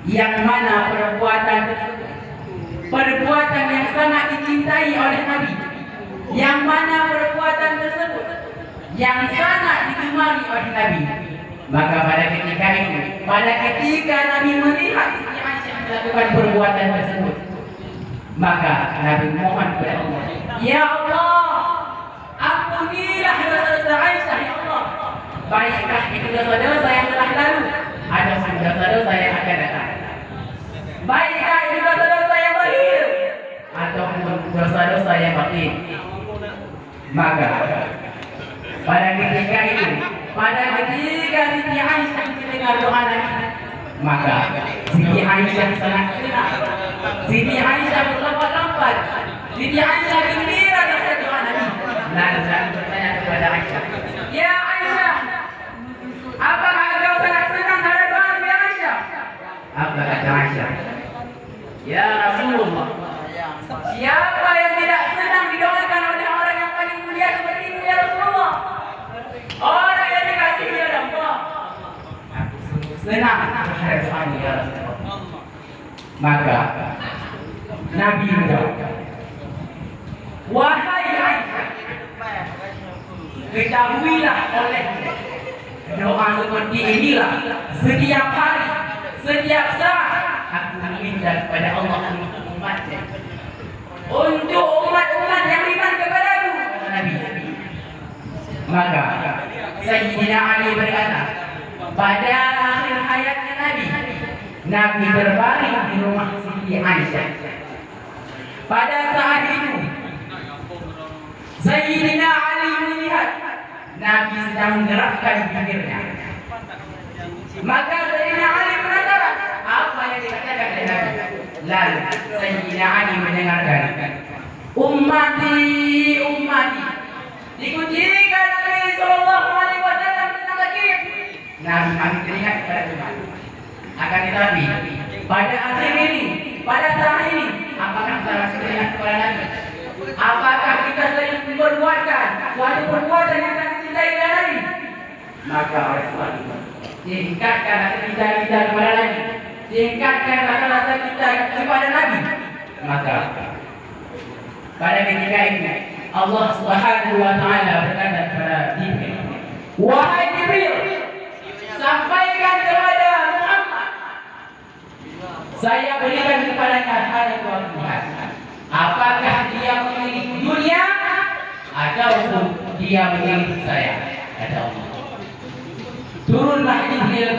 Yang mana perbuatan tersebut perbuatan yang sangat dicintai oleh Nabi, yang mana perbuatan tersebut yang sangat digemari oleh Nabi. Maka pada ketika itu, pada ketika Nabi melihat Siti Aisyah melakukan perbuatan tersebut, maka Nabi mohon kepada Allah, ya Allah, ampunilah dosa-dosa Aisyah, ya Allah. Baikkah itu dosa-dosa yang telah lalu ataupun dosa-dosa yang akan datang. Baikkah itu dosa-dosa yang zahir ataupun dosa-dosa yang batin. Maka pada ketika itu, pada ketika Siti Aisyah mendengar doa Nabi, maka Siti Aisyah sangat senang. Siti Aisyah berlompat-lompat, Siti Aisyah gembira dengan doa Nabi. Lalu Nabi bertanya kepada Aisyah, ya Aisyah, apakah engkau sangat senang dengan doa Nabi Aisyah? Apa kata Aisyah? Ya Rasulullah, siapa yang tidak senang didoakan oleh orang yang paling mulia seperti ya Rasulullah? Orang yang dikasihi oleh Allah. Aku sungguh senang terhadap doa ya Rasulullah. Maka Nabi menjawab, wahai Aisyah, ketahuilah oleh doa seperti inilah setiap hari, setiap saat aku meminta kepada Allah untuk umatnya, untuk umat-umat yang beriman kepadaku, Nabi. Maka Sayyidina Ali berkata, pada akhir hayatnya Nabi berbaring di rumah Siti Aisyah. Pada saat itu Sayyidina Ali melihat Nabi sedang menggerakkan bibirnya. Maka Sayyidina Ali penasaran apa yang dikatakan oleh Nabi. Lalu Sayyidina Ali mendengarkan, ummati, ummati, dikuncikan Nabi Sallallahu Alaihi Wasallam tentang lagi. Nabi masih teringat kepada umat. Akan tetapi pada akhir ini, pada saat ini, apakah kita masih teringat kepada Nabi? Apakah kita sering memperbuatkan suatu perbuatan yang tak dicintai oleh Nabi? Maka oleh sebab itu, tingkatkan rasa cinta kita kepada Nabi, tingkatkan rasa cinta kepada Nabi. Maka pada ketika ini Allah Subhanahu wa taala berkata kepada Jibril, wahai Jibril, sampaikan kepada Muhammad, saya berikan kepadanya ada dua pilihan. Apakah dia memilih dunia ataupun dia memilih saya? Kata Allah. Turunlah Jibril